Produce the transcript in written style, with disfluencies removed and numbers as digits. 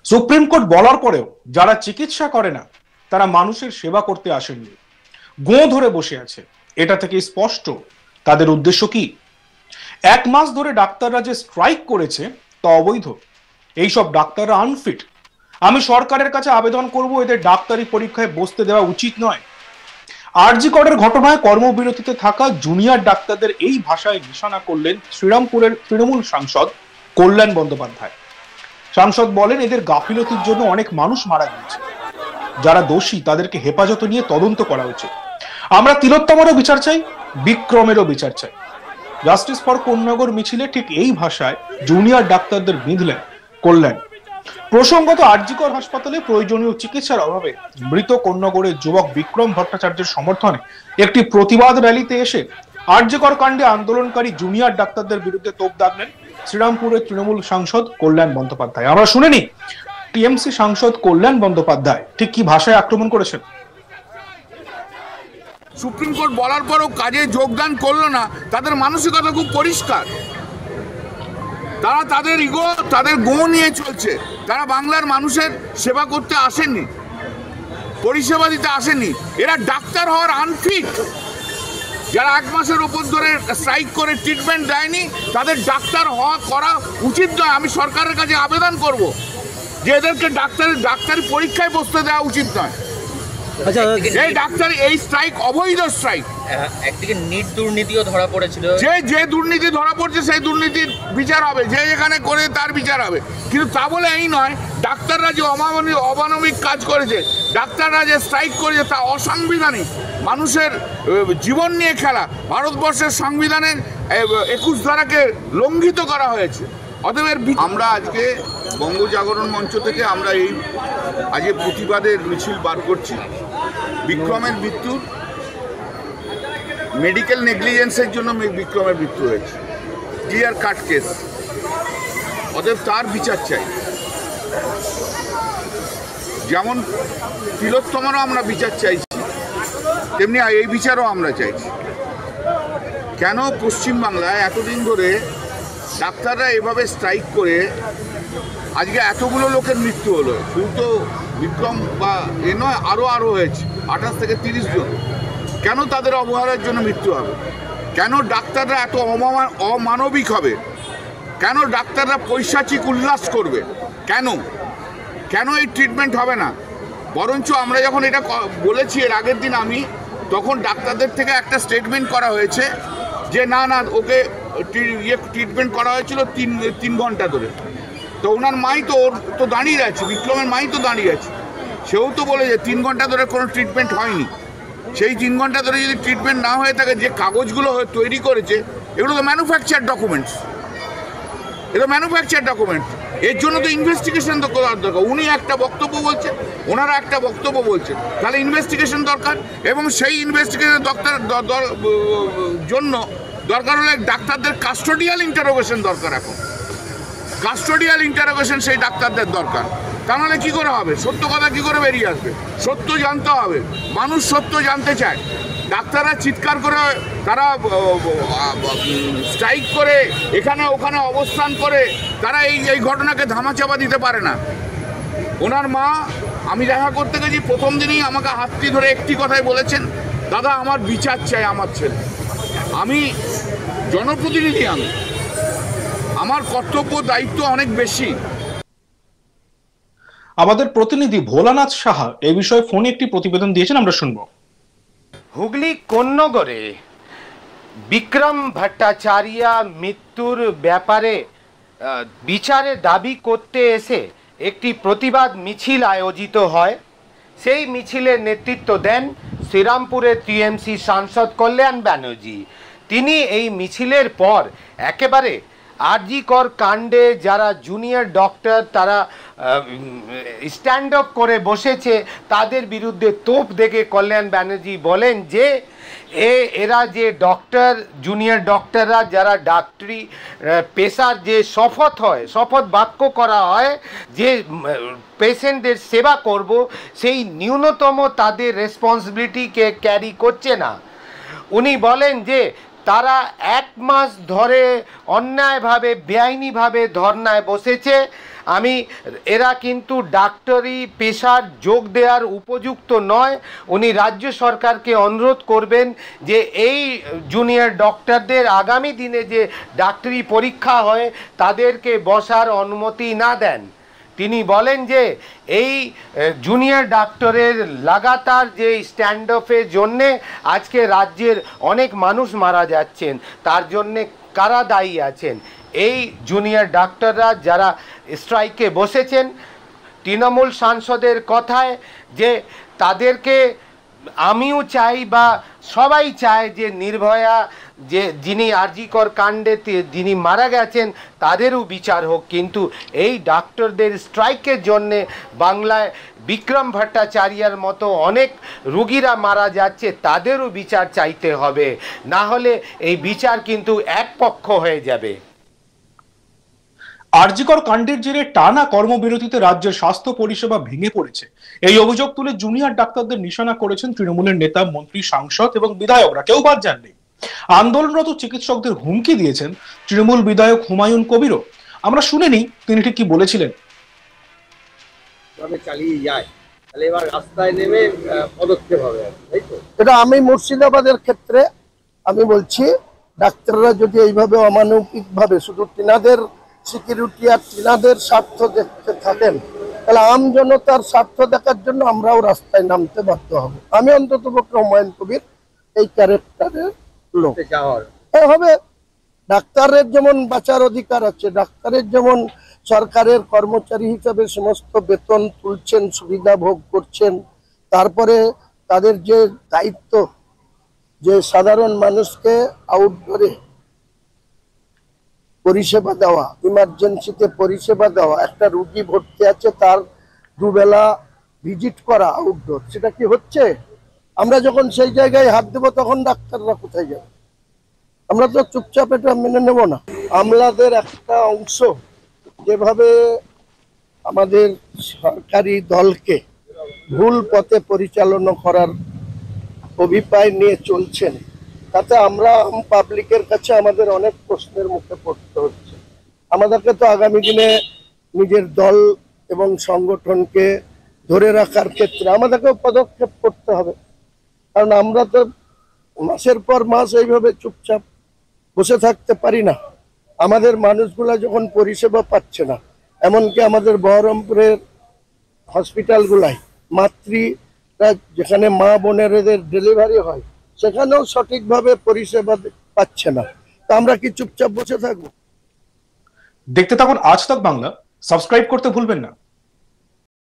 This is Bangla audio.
সুপ্রিম কোর্ট বলার পরেও যারা চিকিৎসা করে না তারা মানুষের সেবা করতে আসেননি, গো ধরে বসে আছে। এটা থেকে স্পষ্ট তাদের উদ্দেশ্য কি। 1 মাস ধরে ডাক্তাররা যে স্ট্রাইক করেছে তা অবৈধ। এইসব ডাক্তাররা আনফিট। আমি সরকারের কাছে আবেদন করব, এদের ডাক্তারি পরীক্ষায় বসতে দেওয়া উচিত নয়। আরজি করের ঘটনায় কর্মবিরতিতে থাকা জুনিয়র ডাক্তারদের এই ভাষায় নিশানা করলেন শ্রীরামপুরের তৃণমূল সাংসদ কল্যাণ বন্দ্যোপাধ্যায়। সাংসদ বলেন, এদের গাফিলতির জন্য অনেক মানুষ মারা গিয়েছে। যারা দোষী তাদেরকে হেফাজতে নিয়ে তদন্ত করা উচিত। আমরা তিলোত্তমারও বিচার চাই, বিক্রমেরও বিচার চাই। জাস্টিস ফর কোন্নগর মিছিলে ঠিক এই ভাষায় জুনিয়র ডাক্তারদের বিঁধলেন কল্যাণ। প্রসঙ্গত, আরজিকর হাসপাতালে প্রয়োজনীয় চিকিৎসার অভাবে মৃত কোন্নগরের যুবক বিক্রম ভট্টাচার্যের সমর্থনে একটি প্রতিবাদ র্যালিতে এসে আরজিকর কাণ্ডে আন্দোলনকারী জুনিয়র ডাক্তারদের বিরুদ্ধে তোপ দাগলেন শ্রীরামপুরের তৃণমূল সাংসদ কল্যাণ বন্দ্যোপাধ্যায়। আমরা শুনেনি টিএমসি সাংসদ কল্যাণ বন্দ্যোপাধ্যায় ঠিক কি ভাষায় আক্রমণ করেছেন। সুপ্রিম কোর্ট বলার পরও কাজে যোগদান করলো না, তাদের মানসিকতা খুব পরিষ্কার। তারা তাদের ইগো, তাদের গো নিয়ে চলছে। তারা বাংলার মানুষের সেবা করতে আসেননি, পরিষেবা দিতে আসেননি। এরা ডাক্তার হওয়ার আনফিট। যারা 1 মাসের উপর ধরে স্ট্রাইক করে ট্রিটমেন্ট দেয়নি, তাদের ডাক্তার হওয়া করা উচিত নয়। আমি সরকারের কাছে আবেদন করব যে এদেরকে ডাক্তারি পরীক্ষায় বসতে দেওয়া উচিত নয়। এই ডাক্তারি এই স্ট্রাইক অবৈধ স্ট্রাইক। একদিকে নিট দুর্নীতিও ধরা পড়েছিল, যে দুর্নীতি ধরা পড়ছে সেই দুর্নীতির বিচার হবে, যে যেখানে করে তার বিচার হবে। কিন্তু তা বলে এই নয়, ডাক্তাররা যে অমানবিক কাজ করেছে, ডাক্তাররা যে স্ট্রাইক করেছে তা অসাংবিধানিক। মানুষের জীবন নিয়ে খেলা। ভারতবর্ষের সংবিধানের 21 ধারাকে লঙ্ঘিত করা হয়েছে। অতএব আমরা আজকে বঙ্গ জাগরণ মঞ্চ থেকে আমরা এই আজকে প্রতিবাদের মিছিল বার করছি। বিক্রমের মৃত্যুর মেডিকেল নেগলিজেন্সের জন্য বিক্রমের মৃত্যু হয়েছে, ক্লিয়ার কাট কেস। অতএব তার বিচার চাই। যেমন তিলোত্তমারও আমরা বিচার চাইছি, তেমনি এই বিচারও আমরা চাইছি। কেন পশ্চিমবাংলায় এতদিন ধরে ডাক্তাররা এভাবে স্ট্রাইক করে আজকে এতগুলো লোকের মৃত্যু হলো? শুধু তো বিক্রম বা এ নয়, আরও হয়েছে 28 থেকে 30 জন। কেন তাদের অবহেলার জন্য মৃত্যু হবে? কেন ডাক্তাররা এত অমানবিক হবে? কেন ডাক্তাররা পৈশাচিক উল্লাস করবে? কেন এই ট্রিটমেন্ট হবে না? বরঞ্চ আমরা যখন এটা বলেছি এর আগের দিন আমি, তখন ডাক্তারদের থেকে একটা স্টেটমেন্ট করা হয়েছে যে না ওকে ট্রিটমেন্ট করা হয়েছিল 3 ঘন্টা ধরে। তো ওনার মাই তো দাঁড়িয়ে আছে, বিক্রমের মাই তো দাঁড়িয়ে আছে, সেও তো বলে যে 3 ঘন্টা ধরে কোনো ট্রিটমেন্ট হয়নি। সেই 3 ঘন্টা ধরে যদি ট্রিটমেন্ট না হয়ে থাকে, যে কাগজগুলো তৈরি করেছে এগুলো তো ম্যানুফ্যাকচার ডকুমেন্টস। এটা ম্যানুফ্যাকচার ডকুমেন্টস। এর জন্য তো ইনভেস্টিগেশন তো করার দরকার। উনি একটা বক্তব্য বলছেন, ওনারা একটা বক্তব্য বলছেন, তাহলে ইনভেস্টিগেশন দরকার। এবং সেই ইনভেস্টিগেশন জন্য দরকার হলে ডাক্তারদের কাস্টোডিয়াল ইন্টারোগেশন দরকার। এখন কাস্টোডিয়াল ইন্টারোগেশন সেই ডাক্তারদের দরকার। তা নাহলে কী করে হবে? সত্য কথা কী করে বেরিয়ে আসবে? সত্য জানতে হবে, মানুষ সত্য জানতে চায়। ডাক্তাররা চিৎকার করে, তারা স্ট্রাইক করে, এখানে ওখানে অবস্থান করে তারা এই ঘটনাকে ধামাচাপা দিতে পারে না। ওনার মা, আমি দেখা করতে গেছি, প্রথম দিনই আমাকে হাতটি ধরে একটি কথাই বলেছেন, দাদা আমার বিচার চাই আমার ছেলে। আমি জনপ্রতিনিধি, আমার কর্তব্য দায়িত্ব অনেক বেশি। আমাদের প্রতিনিধি ভোলানাথ সাহা এই বিষয়ে ফোনে একটি প্রতিবেদন দিয়েছেন, আমরা শুনবো। হুগলি কোন্নগরে বিক্রম ভট্টাচার্য মৃত্যুর ব্যাপারে বিচারে দাবি করতে এসে একটি প্রতিবাদ মিছিল আয়োজিত হয়। সেই মিছিলের নেতৃত্ব দেন শ্রীরামপুরের টিএমসি সাংসদ কল্যাণ ব্যানার্জি। তিনি এই মিছিলের পর একেবারে আরজিকর কাণ্ডে যারা জুনিয়র ডক্টর তারা স্ট্যান্ড আপ করে বসেছে, তাদের বিরুদ্ধে তোপ দেখে কল্যাণ ব্যানার্জি বলেন যে এরা যে ডক্টর, জুনিয়র ডক্টররা যারা ডাক্তারি পেশার যে শপথ বাক্য করা হয় যে পেশেন্টদের সেবা করব, সেই ন্যূনতম তাদের রেসপন্সিবিলিটিকে ক্যারি করছে না। উনি বলেন যে তারা 1 মাস ধরে অন্যায়ভাবে বেআইনিভাবে ধর্নায় বসেছে। এরা কিন্তু ডাক্তারি পেশার যোগ দেওয়ার উপযুক্ত নয়। উনি রাজ্য সরকারকে অনুরোধ করবেন যে এই জুনিয়র ডক্টরদের আগামী দিনে যে ডাক্তারি পরীক্ষা হয় তাদেরকে বসার অনুমতি না দেন। তিনি বলেন যে এই জুনিয়র ডাক্তারের লাগাতার যে স্ট্যান্ড অফের জন্যে আজকে রাজ্যের অনেক মানুষ মারা যাচ্ছেন, তার জন্যে কারা দায়ী আছেন? এই জুনিয়র ডাক্তাররা যারা স্ট্রাইকে বসেছেন, তৃণমূল সাংসদের কথায় যে তাদেরকে আমিও চাই বা সবাই চায় যে নির্ভয়া যে যিনি আরজিকর কাণ্ডে যিনি মারা গেছেন তাদেরও বিচার হোক, কিন্তু এই ডাক্তারদের স্ট্রাইকের জন্যে বাংলায় বিক্রম ভট্টাচার্যের মতো অনেক রুগীরা মারা যাচ্ছে, তাদেরও বিচার চাইতে হবে, না হলে এই বিচার কিন্তু একপক্ষ হয়ে যাবে। আরজিকর কাণ্ডের জেরে টানা কর্মবিরতিতে রাজ্যের স্বাস্থ্য পরিষেবা ভেঙে পড়েছে, এই অভিযোগ তুলে জুনিয়র ডাক্তারদের নিশানা করেছেন তৃণমূলের নেতা, মন্ত্রী, সাংসদ এবং বিধায়করা। কেউ বাদ যাননি। আন্দোলনরত চিকিৎসকদের হুমকি দিয়েছেন তৃণমূল বিধায়ক হুমায়ুন কবিরও। আমরা শুনে নিই তিনি ঠিক কি বলেছিলেন। চালিয়ে যায় তাহলে এবার রাস্তায় নেমে পদক্ষেপ হবে, তাই তো? এটা আমি মুর্শিদাবাদের ক্ষেত্রে আমি বলছি, ডাক্তাররা যদি এইভাবে অমানবিক ভাবে শুধু তিনাদের সিকিউরিটি আর তিনাদের স্বার্থ দেখতে থাকেন, তাহলে আম জনতার স্বার্থ দেখার জন্য আমরাও রাস্তায় নামতে বাধ্য হব। আমি অন্তত পক্ষে হুমায়ুন কবির এই ক্যারেক্টারের লোক হবে। ডাক্তারের যেমন বাঁচার অধিকার আছে, ডাক্তারের যেমন সরকারের কর্মচারী হিসাবে সমস্ত বেতন তুলছেন, সুবিধা ভোগ করছেন, তারপরে তাদের যে দায়িত্ব যে সাধারণ মানুষকে আউটডোরে পরিষেবা দেওয়া, ইমার্জেন্সিতে পরিষেবা দেওয়া, একটা রুগী ভর্তি আছে তার দুবেলা ভিজিট করা আউটডোর, সেটা কি হচ্ছে? আমরা যখন সেই জায়গায় হাত দেবো তখন ডাক্তাররা কোথায় যাবে? আমরা তো চুপচাপ এটা মেনে নেব না। আমলাদের একটা অংশ যেভাবে আমাদের সরকারি দলকে ভুল পথে পরিচালনা করার অভিপ্রায় নিয়ে চলছেন, তাতে আমরা পাবলিকের কাছে আমাদের অনেক প্রশ্নের মুখে পড়তে হচ্ছে। আমাদেরকে তো আগামী দিনে নিজের দল এবং সংগঠনকে ধরে রাখার ক্ষেত্রে আমাদেরকেও পদক্ষেপ করতে হবে, কারণ আমরা তো মাসের পর মাস এইভাবে চুপচাপ বসে থাকতে পারি না। আমাদের মানুষগুলা যখন পরিষেবা পাচ্ছে না, এমনকি আমাদের বহরমপুরের হসপিটালগুলাই মাতৃরা যেখানে মা বোনেরদের ডেলিভারি হয় সেখানেও সঠিকভাবে পরিষেবা পাচ্ছে না, তা আমরা কি চুপচাপ বসে থাকবো? দেখতে থাকুন আজ তাক বাংলা, সাবস্ক্রাইব করতে ভুলবেন না।